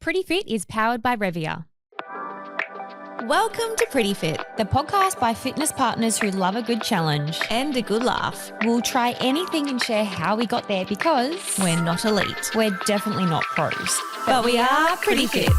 Pretty Fit is powered by Revia. Welcome to Pretty Fit The podcast by fitness partners who love a good challenge. and a good laugh. We'll try anything and share how we got there because We're not elite, we're definitely not pros. but we are pretty fit.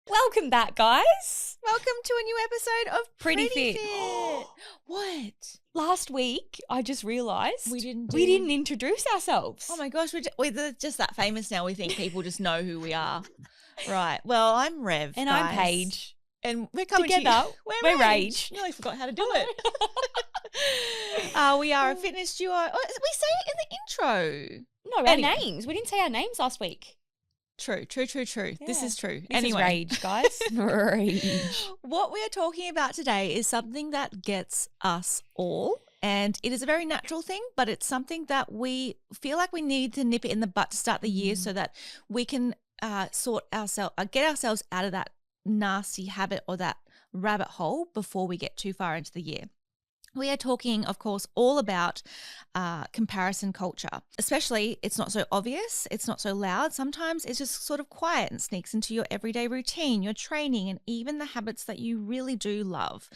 Welcome back, guys. Welcome to a new episode of Pretty Pretty Fit. Fit. What? Last week, I just realised We didn't introduce ourselves. Oh my gosh, we're just that famous now. We think people just know who we are. Right. Well, I'm Rev, And guys. I'm Paige. And we're coming Together, to you. we're Rage. Nearly forgot how to do it. We are a fitness duo. Oh, we say it in the intro. No, our Anyway. names. We didn't say our names last week. True. This is true. This is Rage, guys. Rage. What we are talking about today is something that gets us all, and it is a very natural thing, but it's something that we feel like we need to nip it in the butt to start the year so that we can get ourselves out of that nasty habit or that rabbit hole before we get too far into the year. We are talking, of course, all about comparison culture. Especially, it's not so obvious, it's not so loud. Sometimes it's just sort of quiet and sneaks into your everyday routine, your training, and even the habits that you really do love.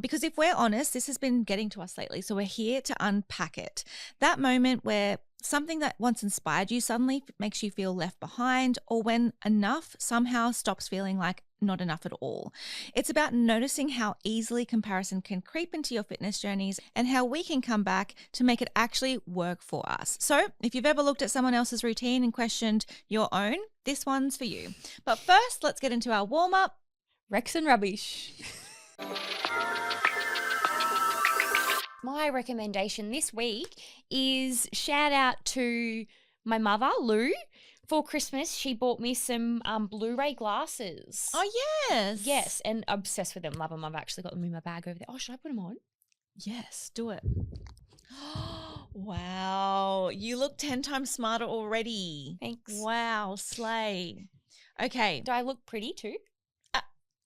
Because if we're honest, this has been getting to us lately. So we're here to unpack it. That moment where something that once inspired you suddenly makes you feel left behind, or when enough somehow stops feeling like not enough at all. It's about noticing how easily comparison can creep into your fitness journeys and how we can come back to make it actually work for us. So if you've ever looked at someone else's routine and questioned your own, this one's for you. But first, let's get into our warm-up. Rex and rubbish. My recommendation this week is shout out to my mother, Lou. For Christmas, she bought me some Blu-ray glasses. Oh, yes. Yes, and obsessed with them. Love them. I've actually got them in my bag over there. Oh, should I put them on? Yes, do it. Wow. You look 10 times smarter already. Thanks. Wow, slay. Okay. Do I look pretty too?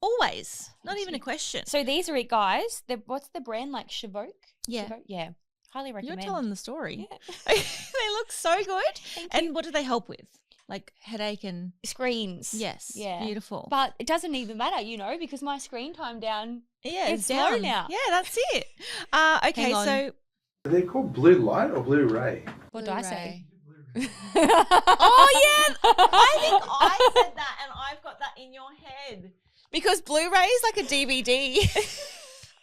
Always. Not Thank even you. a question. So these are it, guys. What's the brand, like Chavoke? Yeah. Chavoke? Yeah. Highly recommend. You're telling the story. Yeah. They look so good. Thank And you. what do they help with? Like headache and Screens. yes. Yeah. Beautiful. But it doesn't even matter, because my screen time down. yeah, it's it's down low now. Yeah, that's it. Okay, Hang on. so Are they called blue light or blue ray? What do I say? oh yeah, I think I said that and I've got that in your head. Because Blu-ray is like a DVD.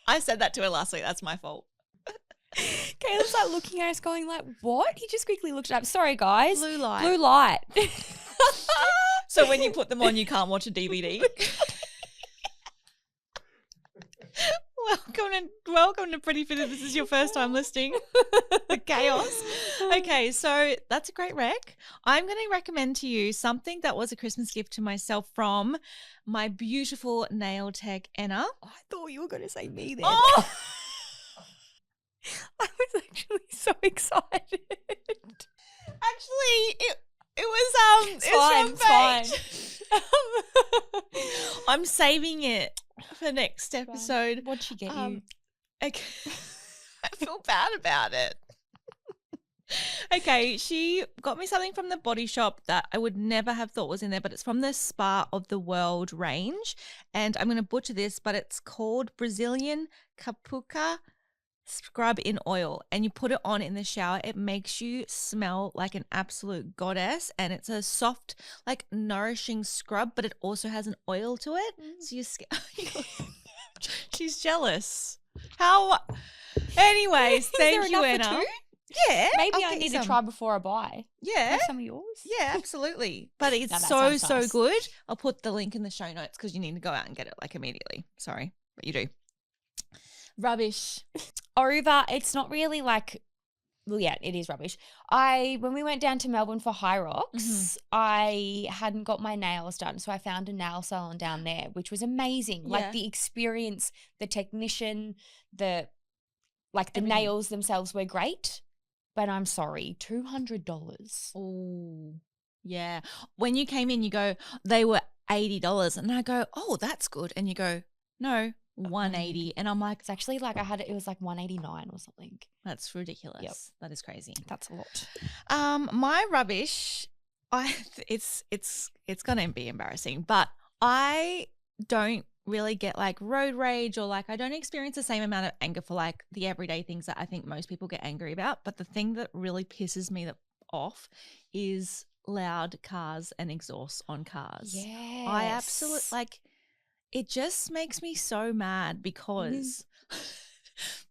I said that to her last week. That's my fault. Caleb's like looking at us going like, what? He just quickly looked it up. Sorry, guys. Blue light. Blue light. So when you put them on, you can't watch a DVD. Welcome to Pretty Fit. If this is your first time listening. The chaos. Okay, so that's a great rec. I'm going to recommend to you something that was a Christmas gift to myself from my beautiful nail tech, Anna. I thought you were going to say me then. Oh! I was actually so excited. Actually, it was It's fine. I'm saving it for next episode. What'd she get you? Okay. I feel bad about it. Okay, she got me something from the Body Shop that I would never have thought was in there, but it's from the Spa of the World range. And I'm going to butcher this, but it's called Brazilian Capuca Scrub in Oil. And you put it on in the shower. It makes you smell like an absolute goddess. And it's a soft, like nourishing scrub, but it also has an oil to it. So your skin... She's jealous. How? Anyways, thank you, Anna. For two? Yeah. Maybe I'll I get need you to try before I buy. Yeah. Have some of yours? Yeah, absolutely. But it's that so sounds nice. good. I'll put the link in the show notes because you need to go out and get it like immediately. Sorry, but you do. Rubbish. Over, it's not really like, well, yeah, it is rubbish. When we went down to Melbourne for High Rocks, I hadn't got my nails done. So I found a nail salon down there, which was amazing. Yeah. Like the experience, the technician, the Everything. nails themselves were great. But I'm sorry, $200. Oh, yeah. When you came in, you go, they were $80. And I go, oh, that's good. And you go, no, 180. And I'm like, It's actually like it was like 189 or something. that's ridiculous. Yep. That is crazy. That's a lot. My rubbish, it's gonna be embarrassing, but I don't really get like road rage or like I don't experience the same amount of anger for like the everyday things that I think most people get angry about. But the thing that really pisses me off is loud cars and exhaust on cars. Yes. I absolutely like it just makes me so mad because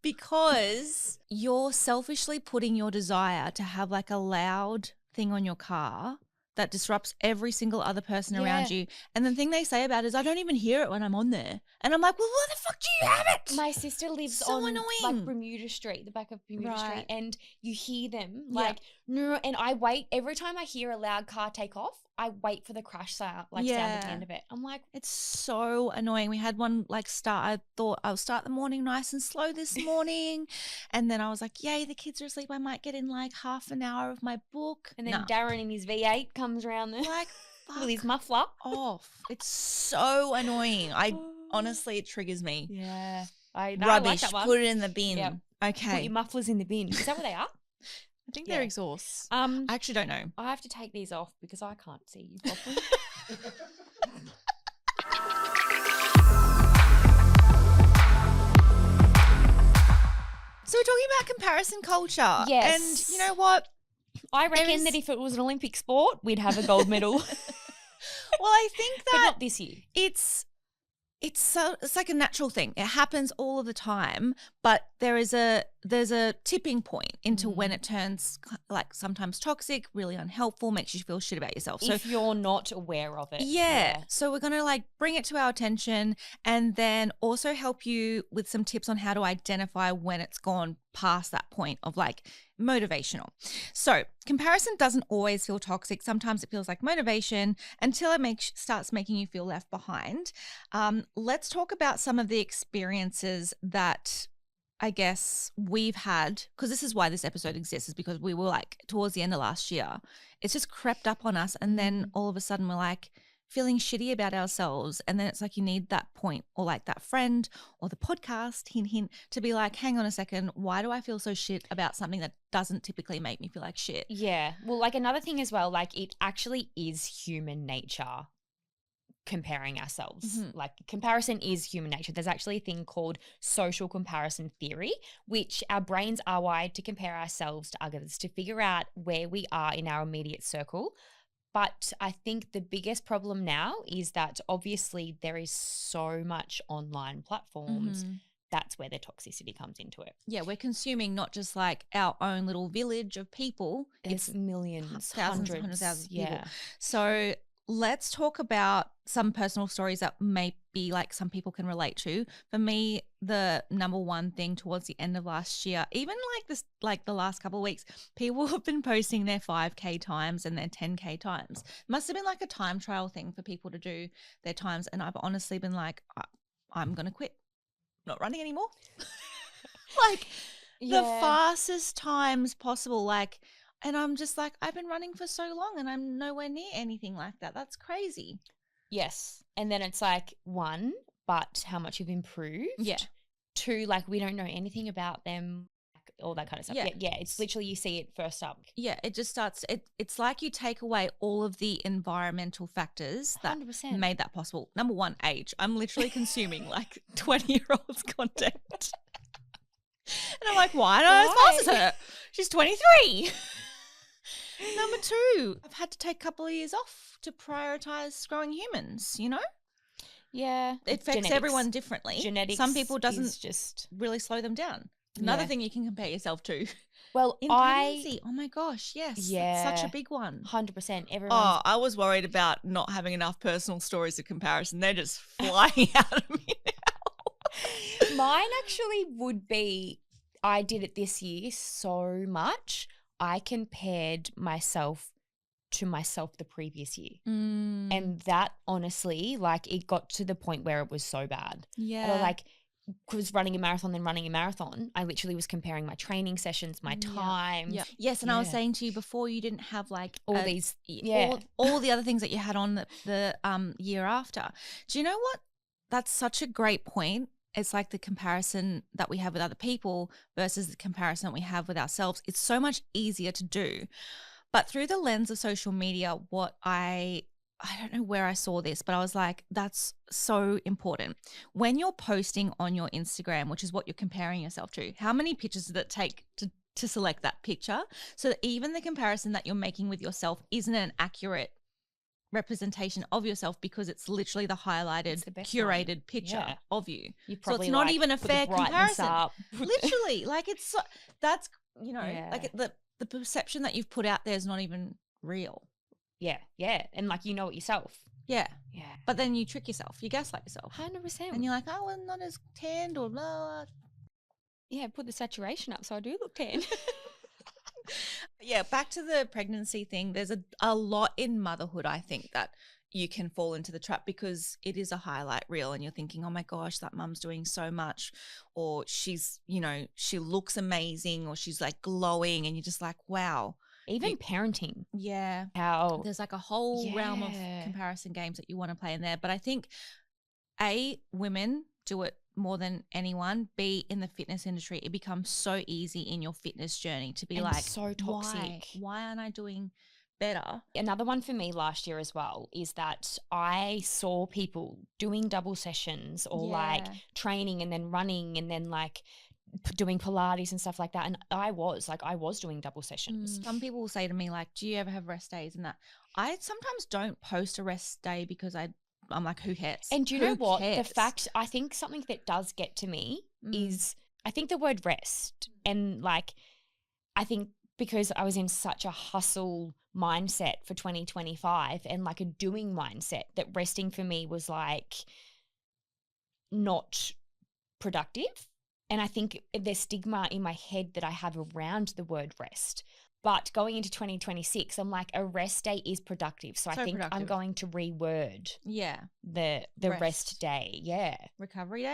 because you're selfishly putting your desire to have like a loud thing on your car that disrupts every single other person around you. And the thing they say about it is I don't even hear it when I'm on there. And I'm like, well, why the fuck do you have it? My sister lives So on annoying. like Bermuda Street, the back of Bermuda Street, Right. and you hear them Yeah. like, no, and I wait every time I hear a loud car take off, I wait for the crash sound, sound at the end of it. I'm like, it's so annoying. We had one like start. I thought I'll start the morning nice and slow this morning. And then I was like, yay, the kids are asleep. I might get in like half an hour of my book. and then Nah. Darren in his V8 comes around there Like, with his fuck muffler. off. It's so annoying. Honestly, it triggers me. Yeah, I like Rubbish. that one. Put it in the bin. Yep. Okay. Put your mufflers in the bin. Is that what they are? I think Yeah. they're exhausts. I I actually don't know. have to take these off because I can't see you properly. So we're talking about comparison culture. Yes. And you know what? I reckon is- that if it was an Olympic sport, we'd have a gold medal, Well, I think but that not this year. it's like a natural thing. It happens all of the time, but there's a tipping point into when it turns like sometimes toxic, really unhelpful, makes you feel shit about yourself. So If you're not aware of it. yeah. So we're going to like bring it to our attention and then also help you with some tips on how to identify when it's gone past that point of like motivational. So comparison doesn't always feel toxic. Sometimes it feels like motivation until it starts making you feel left behind. Let's talk about some of the experiences that I guess we've had, because this is why this episode exists, is because we were like towards the end of last year, it's just crept up on us. And then all of a sudden we're like feeling shitty about ourselves. And then it's like you need that point or like that friend or the podcast, hint, hint, to be like, hang on a second, why do I feel so shit about something that doesn't typically make me feel like shit? Yeah. Well, like another thing as well, like it actually is human nature comparing ourselves. Like comparison is human nature. There's actually a thing called social comparison theory, which our brains are wired to compare ourselves to others to figure out where we are in our immediate circle. But I think the biggest problem now is that obviously there is so much online platforms. That's where the toxicity comes into it. Yeah, we're consuming not just like our own little village of people. It's millions, thousands, hundreds, hundreds of thousands of people. yeah. So let's talk about some personal stories that maybe like some people can relate to. For me, the number one thing towards the end of last year, even like this, like the last couple of weeks, people have been posting their 5K times and their 10K times. Must have been like a time trial thing for people to do their times. And I've honestly been like, I'm going to quit. Not running anymore. Like the fastest times possible. Like, and I'm just like, I've been running for so long and I'm nowhere near anything like that. That's crazy. Yes. And then it's like, one, but how much you've improved. Yeah. Two, like we don't know anything about them, like, all that kind of stuff. Yeah. Yeah. It's literally you see it first up. Yeah, it just starts, it's like you take away all of the environmental factors that 100%. made that possible. Number one, age. I'm literally consuming like 20-year-olds content. And I'm like, why not as fast as her? She's 23. Number two, I've had to take a couple of years off to prioritize growing humans, you know? Yeah. It affects Genetics. everyone differently. Genetics. Some people doesn't is just really slow them down. Another Yeah. thing you can compare yourself to. well. In pregnancy. Oh my gosh, yes. Yeah. That's such a big one. 100%. Everyone. Oh, I was worried about not having enough personal stories of comparison. They're just flying out of me now. Mine actually would be. I did it this year so much. I compared myself to myself the previous year. And that honestly, like it got to the point where it was so bad. Yeah. Like, was running a marathon, then running a marathon. I literally was comparing my training sessions, my time. Yeah. Yes, and I was Yeah. saying to you before, you didn't have like All these, yeah. all the other things that you had on the year after. Do you know what? That's such a great point. it's like the comparison that we have with other people versus the comparison that we have with ourselves. It's so much easier to do. But through the lens of social media, what I don't know where I saw this, but I was like, that's so important. When you're posting on your Instagram, which is what you're comparing yourself to, how many pictures does it take to select that picture? So that even the comparison that you're making with yourself isn't an accurate representation of yourself, because it's literally the highlighted, curated picture of you. So it's not even a fair comparison. Literally, like that's, like the perception that you've put out there is not even real. Yeah. And like, you know it yourself. Yeah. But then you trick yourself. You gaslight yourself. 100%. And you're like, oh, I'm not as tanned or blah. Yeah, put the saturation up so I do look tan. Yeah, back to the pregnancy thing. There's a lot in motherhood, I think, that you can fall into the trap, because it is a highlight reel and you're thinking, oh my gosh, that mum's doing so much, or she's, she looks amazing, or she's like glowing, and you're just like, wow. Even parenting. Yeah. How there's like a whole realm of comparison games that you want to play in there. But I think women do it more than anyone. B, in the fitness industry, it becomes so easy in your fitness journey to be and like, so toxic. Why aren't I doing better? Another one for me last year as well is that I saw people doing double sessions or like training and then running and then like doing Pilates and stuff like that. And I was doing double sessions. Some people will say to me like, do you ever have rest days? And that I sometimes don't post a rest day because I'm like, who cares? And do you know what? The fact, I think something that does get to me is, I think the word rest, and like, I think because I was in such a hustle mindset for 2025 and like a doing mindset, that resting for me was like not productive. And I think there's stigma in my head that I have around the word rest. But going into 2026, I'm like, a rest day is productive. So I think productive. I'm going to reword the rest day. Yeah. Recovery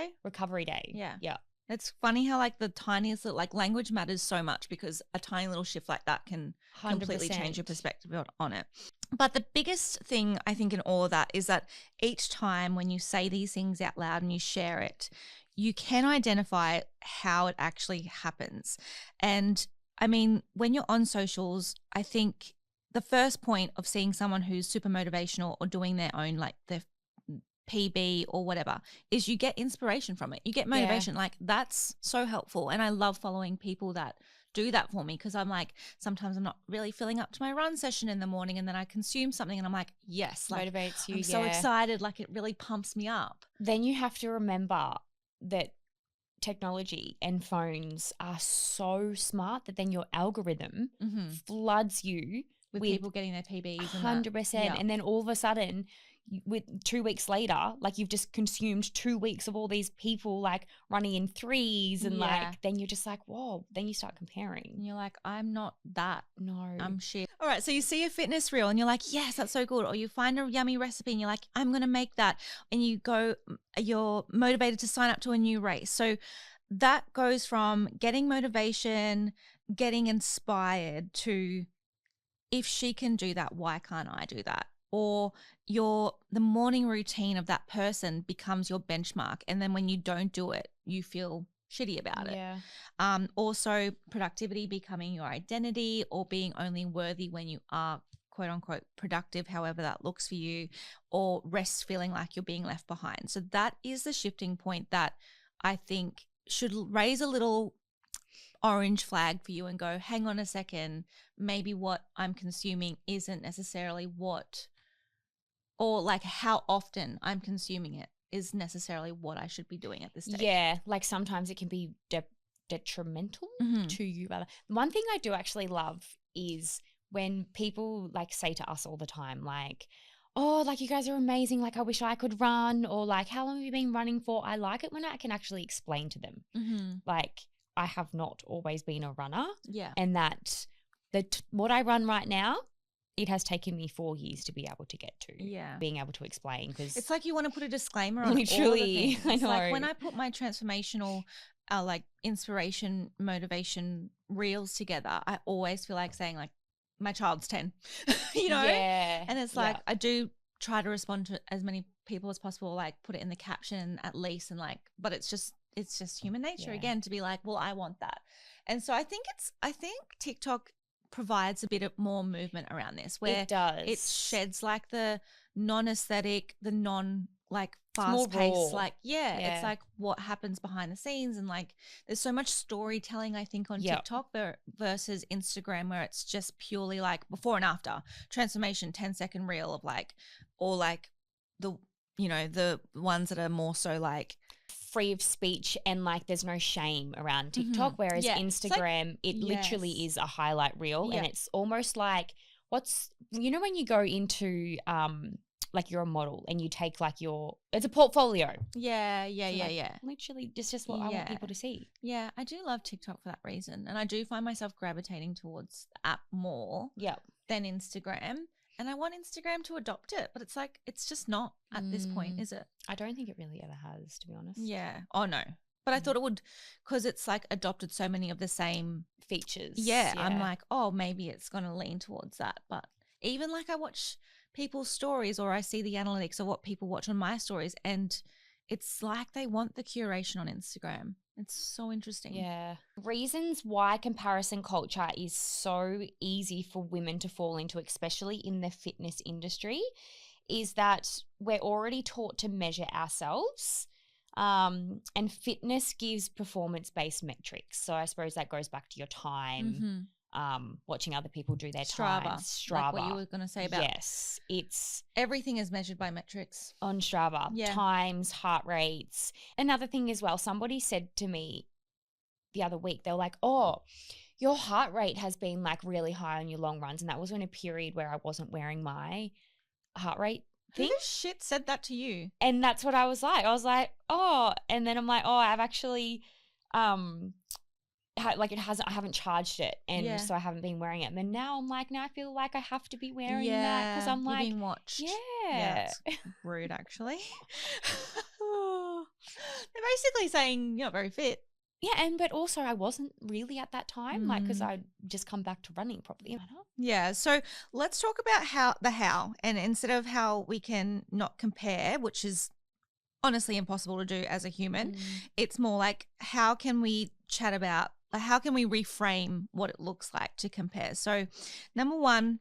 day? Yeah. It's funny how like the tiniest little, like language matters so much, because a tiny little shift like that can 100%. Completely change your perspective on it. But the biggest thing I think in all of that is that each time when you say these things out loud and you share it, you can identify how it actually happens. And I mean, when you're on socials, I think the first point of seeing someone who's super motivational or doing their own, like their PB or whatever, is you get inspiration from it. You get motivation. Like that's so helpful. And I love following people that do that for me, because I'm like, sometimes I'm not really feeling up to my run session in the morning, and then I consume something and I'm like, yes, like, motivates you. I'm so excited. Like it really pumps me up. Then you have to remember that technology and phones are so smart that then your algorithm floods you with people getting their PBs 100%. And then all of a sudden, with 2 weeks later, like you've just consumed 2 weeks of all these people like running in threes and like, then you're just like, whoa, then you start comparing. And you're like, I'm not that. No. I'm shit. All right. So you see a fitness reel and you're like, yes, that's so good. Or you find a yummy recipe and you're like, I'm going to make that. And you're motivated to sign up to a new race. So that goes from getting motivation, getting inspired, to if she can do that, why can't I do that? Or the morning routine of that person becomes your benchmark, and then when you don't do it, you feel shitty about it. Also, productivity becoming your identity, or being only worthy when you are quote unquote productive, however that looks for you, or rest feeling like you're being left behind. So that is the shifting point that I think should raise a little orange flag for you and go, hang on a second, maybe what I'm consuming isn't necessarily or like how often I'm consuming it is necessarily what I should be doing at this stage. Yeah, like sometimes it can be detrimental to you. One thing I do actually love is when people like say to us all the time, like, oh, like you guys are amazing, like I wish I could run, or like how long have you been running for? I like it when I can actually explain to them. Like I have not always been a runner. Yeah. And that what I run right now, it has taken me 4 years to be able to get to. Yeah. Being able to explain, because it's like you want to put a disclaimer on literally, all the things. I know. Like when I put my transformational like inspiration, motivation reels together, I always feel like saying like, my child's 10, you know? Yeah. And it's like, I do try to respond to as many people as possible, like put it in the caption at least, and like, but it's just human nature again to be like, well, I want that. And so I think TikTok provides a bit of more movement around this, where it does. It sheds like the non-aesthetic, the non like more fast-paced, raw. like it's like what happens behind the scenes, and like there's so much storytelling I think on TikTok versus Instagram, where it's just purely like before and after transformation, 10-second reel of like, or like the, you know, the ones that are more so like free of speech and like there's no shame around TikTok, whereas Instagram, it literally is a highlight reel, and it's almost like you know when you go into like you're a model and you take like it's a portfolio. Literally just what I want people to see. Yeah, I do love TikTok for that reason, and I do find myself gravitating towards the app more than Instagram. And I want Instagram to adopt it, but it's like, it's just not at this point, is it? I don't think it really ever has, to be honest. Yeah. Oh, no. But I thought it would, because it's like adopted so many of the same features. Yeah. I'm like, oh, maybe it's going to lean towards that. But even like I watch people's stories, or I see the analytics of what people watch on my stories, and it's like they want the curation on Instagram. It's so interesting. Yeah. Reasons why comparison culture is so easy for women to fall into, especially in the fitness industry, is that we're already taught to measure ourselves, and fitness gives performance-based metrics. So I suppose that goes back to your time, watching other people do their times. Strava. Like what you were going to say about. Yes. It's everything is measured by metrics. On Strava. Yeah. Times, heart rates. Another thing as well, somebody said to me the other week, they were like, oh, your heart rate has been like really high on your long runs. And that was in a period where I wasn't wearing my heart rate thing. Who the shit said that to you? And that's what I was like. I was like, oh, and then I'm like, oh, I've actually I haven't charged it, and so I haven't been wearing it. And then now I'm like, now I feel like I have to be wearing that because I'm like, being watched. Yeah, it's rude actually. They're basically saying you're not very fit. Yeah, but also I wasn't really at that time, like because I'd just come back to running properly. Yeah, so let's talk about how, and instead of how we can not compare, which is honestly impossible to do as a human, it's more like how can we chat about, how can we reframe what it looks like to compare. So number one,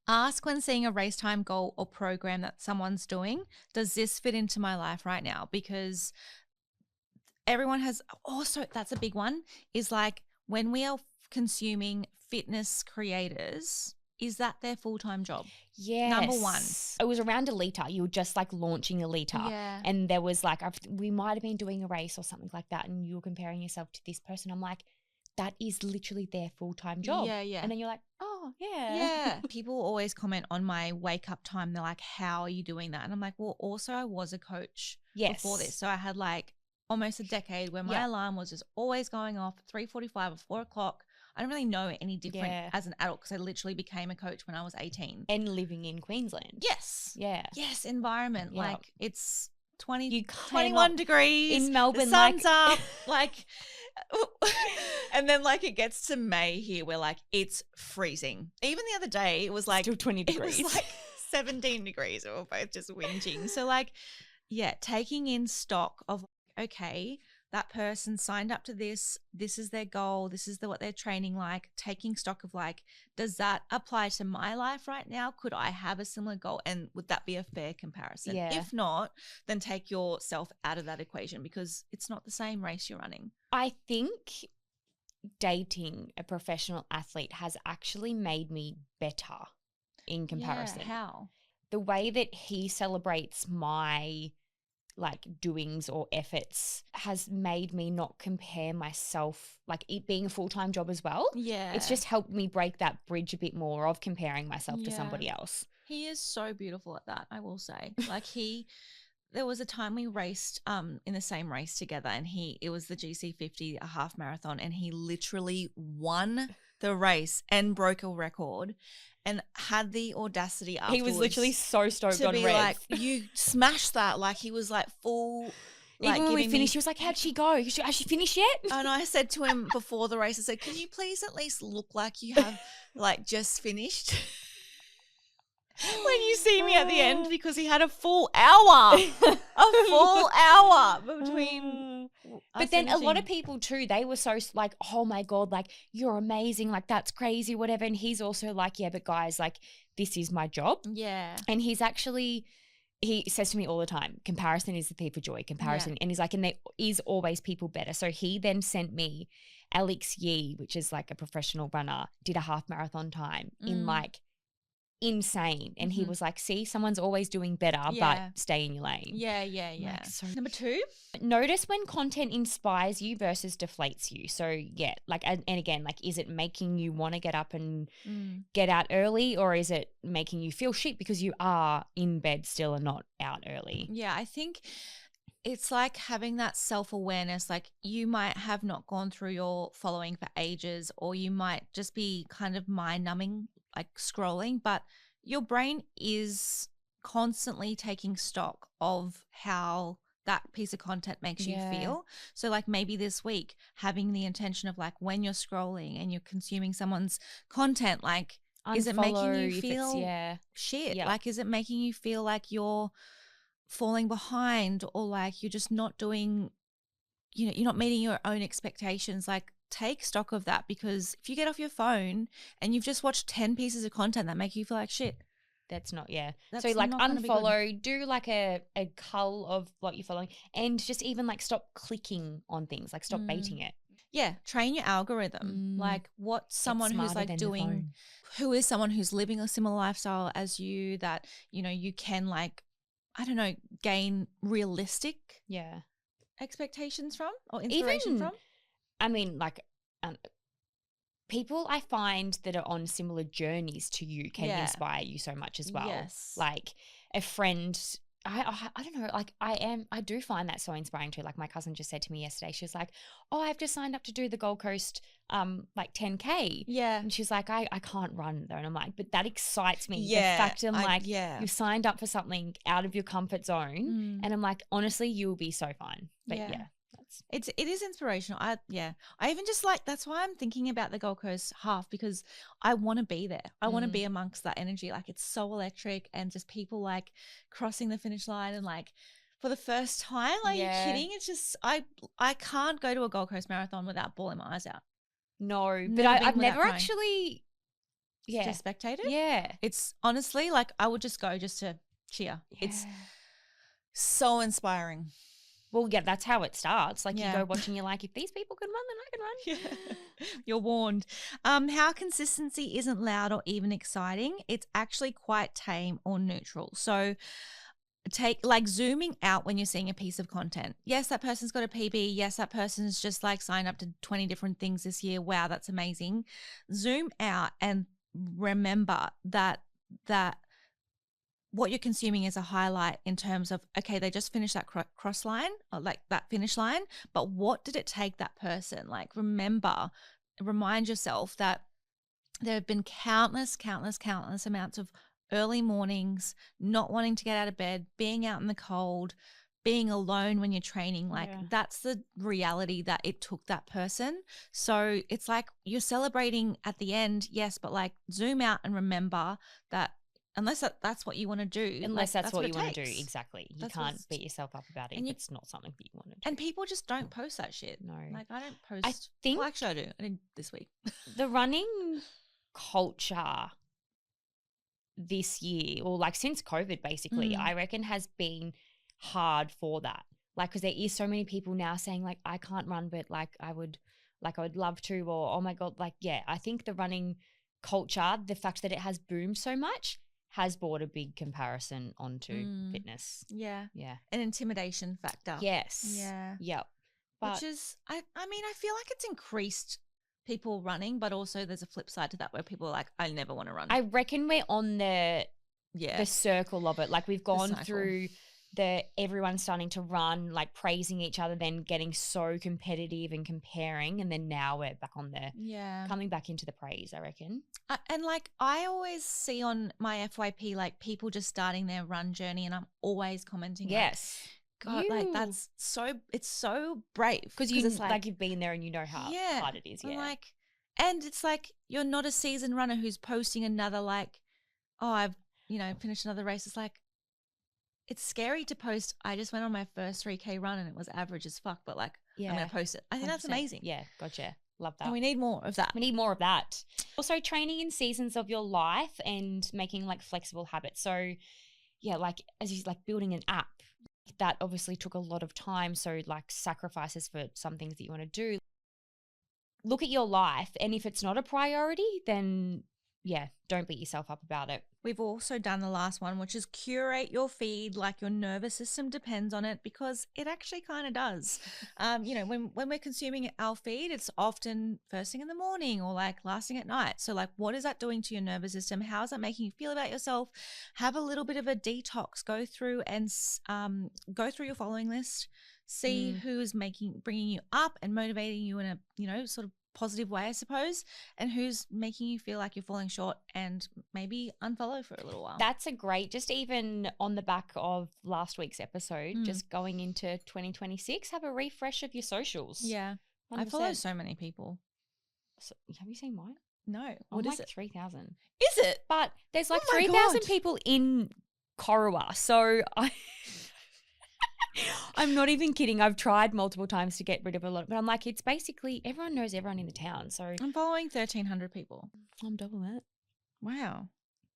ask when seeing a race time goal or program that someone's doing, does this fit into my life right now? Because everyone has also, that's a big one, is like when we are consuming fitness creators, is that their full-time job? Yes. Number one. It was around Alita. You were just like launching Alita. Yeah. And there was like, we might have been doing a race or something like that, and you were comparing yourself to this person. I'm like, that is literally their full-time job. Yeah, yeah. And then you're like, oh, yeah. Yeah. People always comment on my wake-up time. They're like, how are you doing that? And I'm like, well, also I was a coach before this. So I had like almost a decade where my alarm was just always going off at 3:45 or 4 o'clock. I don't really know any different as an adult because I literally became a coach when I was 18. And living in Queensland. Yes. Yeah. Yes, environment. Yeah. Like it's 21 cannot, degrees. in Melbourne, the sun's up. Like, and then like it gets to May here where like it's freezing. Even the other day it was like still 20 degrees. It was like 17 degrees. We were both just whinging. So like, yeah, taking in stock of, okay, that person signed up to this is their goal, this is what they're training like, taking stock of like, does that apply to my life right now? Could I have a similar goal? And would that be a fair comparison? Yeah. If not, then take yourself out of that equation because it's not the same race you're running. I think dating a professional athlete has actually made me better in comparison. Yeah, how? The way that he celebrates my like doings or efforts has made me not compare myself, like it being a full-time job as well. Yeah. It's just helped me break that bridge a bit more of comparing myself to somebody else. He is so beautiful at that, I will say. Like there was a time we raced in the same race together, and it was the GC50, a half marathon, and he literally won the race and broke a record and had the audacity afterwards. He was literally so stoked to on be Rev. like, you smashed that. Like he was like full. Like, even when we finished, he was like, how'd she go? Has she finished yet? And I said to him before the race, I said, can you please at least look like you have like just finished? when you see me at the end because he had a full hour between. But then a lot of people too, they were so like, oh my God, like you're amazing, like that's crazy, whatever. And he's also like, yeah, but guys, like this is my job. Yeah. And he says to me all the time, comparison is the thief of joy, comparison. Yeah. And he's like, and there is always people better. So he then sent me Alex Yee, which is like a professional runner, did a half marathon time in like insane. And he was like, see, someone's always doing better, but stay in your lane. Yeah. Like, so Number 2, notice when content inspires you versus deflates you. So yeah, like, and again, like, is it making you want to get up and get out early, or is it making you feel shit because you are in bed still and not out early? Yeah, I think it's like having that self-awareness. Like you might have not gone through your following for ages, or you might just be kind of mind-numbing, like scrolling, but your brain is constantly taking stock of how that piece of content makes you feel. So like maybe this week having the intention of like when you're scrolling and you're consuming someone's content, like is it making you feel shit? Like is it making you feel like you're falling behind, or like you're just not doing, you're not meeting your own expectations? Like take stock of that, because if you get off your phone and you've just watched 10 pieces of content that make you feel like shit, that's not That's so like not gonna be unfollow, do like a cull of what you're following, and just even like stop clicking on things, like stop baiting it. Yeah, train your algorithm. Like what's someone who's like doing, who is someone who's living a similar lifestyle as you, that you can like, I don't know, gain realistic expectations from, or inspiration from. I mean, like people I find that are on similar journeys to you can inspire you so much as well. Yes. Like a friend, I don't know, like I do find that so inspiring too. Like my cousin just said to me yesterday, she was like, oh, I've just signed up to do the Gold Coast like 10K. Yeah. And she's like, I can't run though. And I'm like, but that excites me. Yeah. The fact you've signed up for something out of your comfort zone. And I'm like, honestly, you will be so fine. But yeah. It is inspirational. I even just like, that's why I'm thinking about the Gold Coast half, because I want to be there. I want to be amongst that energy. Like it's so electric, and just people like crossing the finish line and like for the first time. Like you're kidding? It's just I can't go to a Gold Coast marathon without bawling my eyes out. No, but I've never actually just spectated. Yeah, it's honestly like I would just go just to cheer. It's so inspiring. Well, yeah, that's how it starts. Like you go watching, you're like, if these people can run, then I can run. Yeah. You're warned. How consistency isn't loud or even exciting. It's actually quite tame or neutral. So take like zooming out when you're seeing a piece of content. Yes, that person's got a PB. Yes, that person's just like signed up to 20 different things this year. Wow, that's amazing. Zoom out and remember that what you're consuming is a highlight in terms of, okay, they just finished that cross line, or like that finish line, but what did it take that person? Like remind yourself that there have been countless amounts of early mornings, not wanting to get out of bed, being out in the cold, being alone when you're training. Like that's the reality that it took that person. So it's like you're celebrating at the end, yes, but like zoom out and remember that unless that's what you want to do. Unless that's what you want to do, exactly. You can't beat yourself up about it if it's not something that you want to do. And people just don't post that shit. No. Like I don't post. I think well, actually I do. I did this week. The running culture this year, or like since COVID basically, I reckon has been hard for that. Like because there is so many people now saying like, I can't run, but like I would love to, or oh my God, like I think the running culture, the fact that it has boomed so much, has brought a big comparison onto fitness. Yeah. Yeah. An intimidation factor. Yes. Yeah. Yep. But which is, I mean, I feel like it's increased people running, but also there's a flip side to that where people are like, I never want to run. I reckon we're on the circle of it. Like we've gone through everyone starting to run, like praising each other, then getting so competitive and comparing, and then now we're back on coming back into the praise, I reckon. And like I always see on my FYP like people just starting their run journey, and I'm always commenting yes God, like that's it's so brave, because it's like you've been there and you know how hard it is. Yeah, and it's like you're not a seasoned runner who's posting another like, oh, finish another race. It's like, it's scary to post. I just went on my first 3K run and it was average as fuck, but like, I'm going to post it. I think that's 100%. amazing. Yeah, gotcha. Love that. And we need more of that. We need more of that. Also, training in seasons of your life and making like flexible habits. So, yeah, like as you like building an app, that obviously took a lot of time. So, like sacrifices for some things that you want to do. Look at your life, and if it's not a priority, then yeah, don't beat yourself up about it. We've also done the last one, which is curate your feed like your nervous system depends on it, because it actually kind of does. When we're consuming our feed, it's often first thing in the morning or like last thing at night. So like, what is that doing to your nervous system? How is that making you feel about yourself? Have a little bit of a detox. Go through and go through your following list. See who's bringing you up and motivating you in a, sort of positive way, I suppose, and who's making you feel like you're falling short, and maybe unfollow for a little while. That's a great, just even on the back of last week's episode, just going into 2026, have a refresh of your socials. Yeah. 100%. I follow so many people. So, have you seen mine? No. I'm What is like it? 3,000. Is it? But there's like Oh my 3,000 God. people in Corowa. So I'm not even kidding. I've tried multiple times to get rid of a lot, but I'm like, it's basically everyone knows everyone in the town. So I'm following 1,300 people. I'm double that. Wow.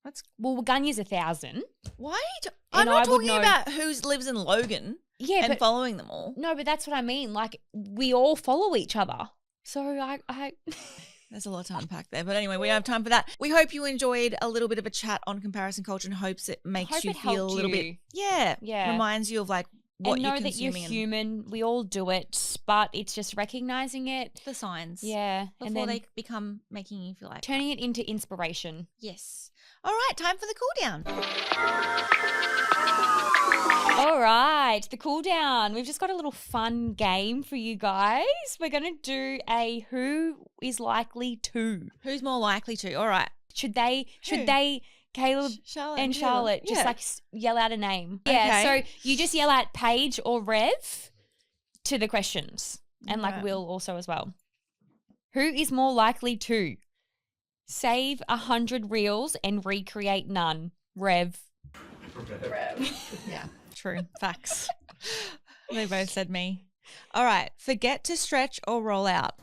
That's Well, Gunya's 1,000. why? And I'm not I would talking know- about who lives in Logan Yeah, and but following them all. no, but that's what I mean. Like we all follow each other. So I There's a lot to unpack there. But anyway, we don't have time for that. We hope you enjoyed a little bit of a chat on comparison culture, and hopes it makes hope you it feel a helped little you. bit. Yeah. Yeah. Reminds you of like what and you're know that you're consuming and human. We all do it, but it's just recognizing it. the signs. Yeah, Before and then they become making you feel like turning it into inspiration. yes. All right, time for the cool down. All right, the cool down. We've just got a little fun game for you guys. We're going to do a who is likely to. Who's more likely to? All right. Should they, Caleb Charlotte and Charlotte, just Yeah. like yell out a name? Yeah, Okay. so you just yell out Paige or Rev to the questions, and like Right. Will also as well. Who is more likely to save 100 reels and recreate none? Rev. Yeah, true. Facts. They both said me. All right. Forget to stretch or roll out.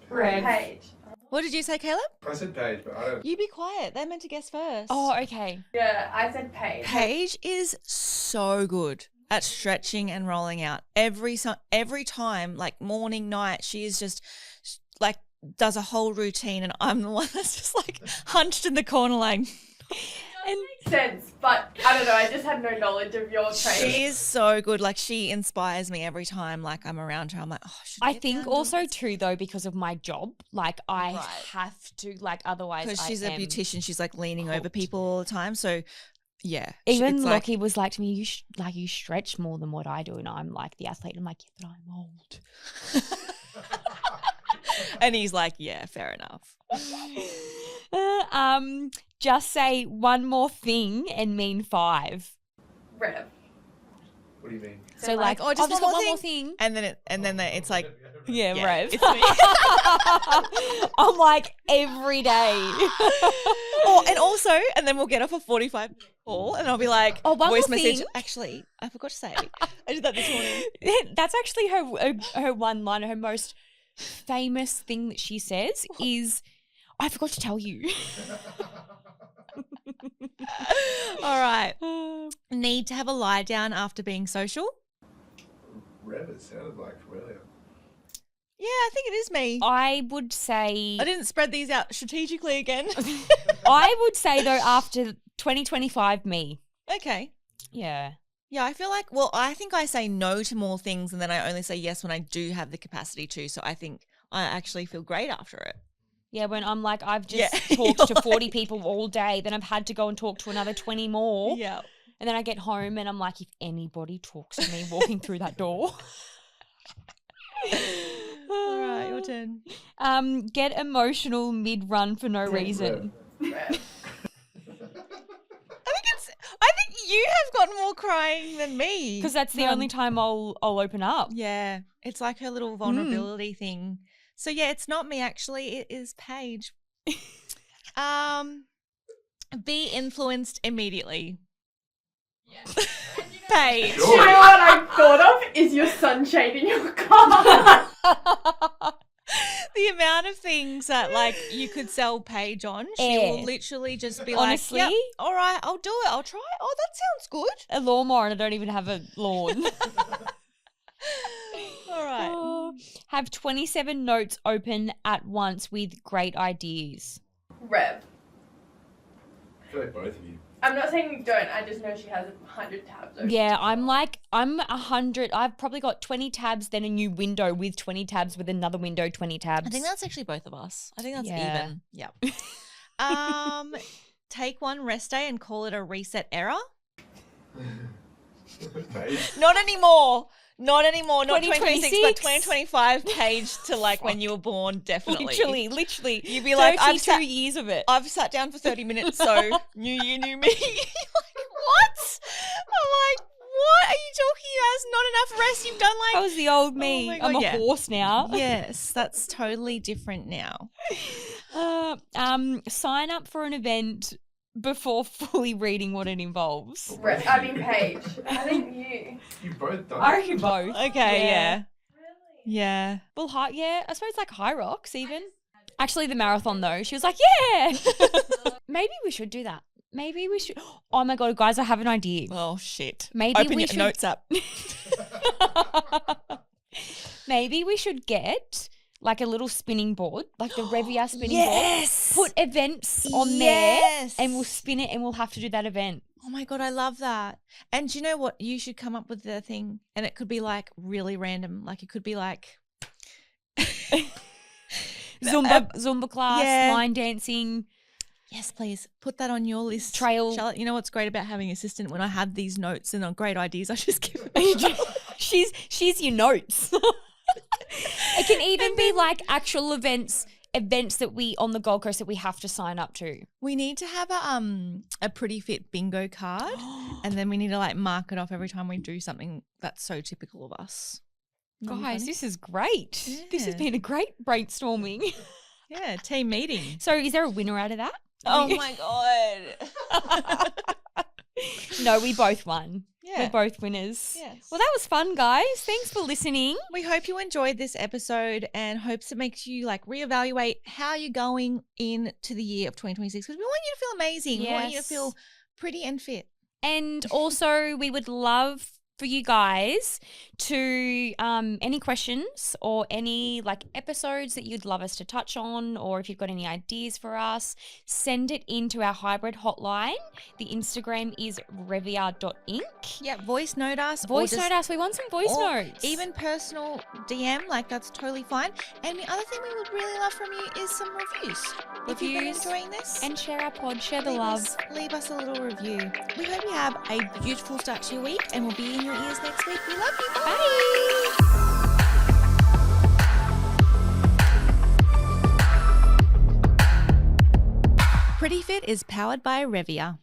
Paige. What did you say, Caleb? I said Paige, but I don't. You be quiet. They're meant to guess first. Oh, okay. Yeah, I said Paige. Paige is so good at stretching and rolling out. Every time, like morning, night, she is just like does a whole routine, and I'm the one that's just like hunched in the corner like. And makes sense, but I don't know. I just had no knowledge of your training. She is so good. Like she inspires me every time. Like I'm around her. I'm like, oh, I think also too though because of my job, like I Right. have to, like otherwise because she's I a am beautician. She's like leaning over hooked. people all the time. So yeah, Even it's Lockie was like to me, you stretch more than what I do, and I'm like the athlete. I'm like, yeah, but I'm old. and he's like, yeah, fair enough. Just say one more thing and mean 5. Rev. What do you mean? So like, oh, just I've one got more one thing. more thing. And then it's like, Yeah, yeah, Rev. it's me. I'm like every day. Oh, and also, and then we'll get off a 45-minute call, and I'll be like, Oh, one voice more message. thing. Actually, I forgot to say, I did that this morning. That's actually her one line. Her most famous thing that she says is, "I forgot to tell you." All right. Need to have a lie down after being social? Rev, it sounded like earlier. Yeah, I think it is me. I would say. I didn't spread these out strategically again. I would say though, after 2025, me. Okay. Yeah. Yeah, I feel like, well, I think I say no to more things, and then I only say yes when I do have the capacity to. So I think I actually feel great after it. Yeah, when I'm like, I've just Yeah. talked to 40 people all day, then I've had to go and talk to another 20 more. Yeah. And then I get home and I'm like, if anybody talks to me walking through that door. All right, your turn. Get emotional mid-run for no reason. Rev. I think you have gotten more crying than me. Because that's the only time I'll open up. Yeah, it's like her little vulnerability thing. So yeah, it's not me actually. It is Paige. Be influenced immediately. Paige. You know what I thought of is your sunshade in your car. The amount of things that like you could sell Paige on, she will literally just be Honestly? like, yep, all right, I'll do it. I'll try it. Oh, that sounds good. A lawnmower and I don't even have a lawn. All right. Have 27 notes open at once with great ideas. Rev. I feel like both of you. I'm not saying you don't. I just know she has 100 tabs open. Yeah, I'm 100. I've probably got 20 tabs, then a new window with 20 tabs with another window, 20 tabs. I think that's actually both of us. I think that's Yeah. even. Yep. Take one rest day and call it a reset error. Paige. Not anymore. Not anymore. Not 2026, but 2026. 2025 Page to like when you were born, definitely. Literally. You'd be like, 32 years of it. I've sat down for 30 minutes, so new year, new me. Like, what? I'm like, what are you talking about? It's not enough rest. You've done That was the old me. my God, I'm a yeah. horse now. Yes, that's totally different now. Sign up for an event before fully reading what it involves. Rev. I mean, Paige. I think you. You both done I it. reckon both. Okay, yeah. Really? Yeah. Well, I suppose like High Rocks even. Actually, the marathon though, she was like, yeah. Maybe we should do that. Maybe we should. Oh my God, guys, I have an idea. Oh, shit. Maybe Open we your should- notes up. Maybe we should get like a little spinning board, like the Revia spinning Yes. board. Put events on Yes. there and we'll spin it and we'll have to do that event. Oh my God, I love that. And do you know what? You should come up with the thing, and it could be like really random. Like it could be like Zumba class, yeah. line dancing. yes, please put that on your list. Trail. Charlotte, you know what's great about having an assistant? When I have these notes and great ideas, I just give it. She's your notes. It can even be like actual events that we on the Gold Coast that we have to sign up to. We need to have a Pretty Fit bingo card, and then we need to like mark it off every time we do something that's so typical of us. Wouldn't that be Guys, funny? this is great. This has Yeah. been a great brainstorming. Yeah, team meeting. So is there a winner out of that? Oh my God. No, we both won. Yeah. We're both winners. Yes. Well, that was fun, guys. Thanks for listening. We hope you enjoyed this episode and hopes it makes you like reevaluate how you're going into the year of 2026, because we want you to feel amazing. We want you to Yes. feel pretty and fit. And also, we would love for you guys to any questions or any like episodes that you'd love us to touch on, or if you've got any ideas for us, send it into our Hybrid Hotline. The Instagram is revia.inc. Yeah, voice note us. Voice note us. We want some voice or notes. even personal DM, like that's totally fine. And the other thing we would really love from you is some reviews. If you've been Reviews. enjoying this, and share our pod, share the leave love. leave us a little review. We hope you have a beautiful start to your week, and we'll be in your ears next week. We love you. Bye. Pretty Fit is powered by Revia.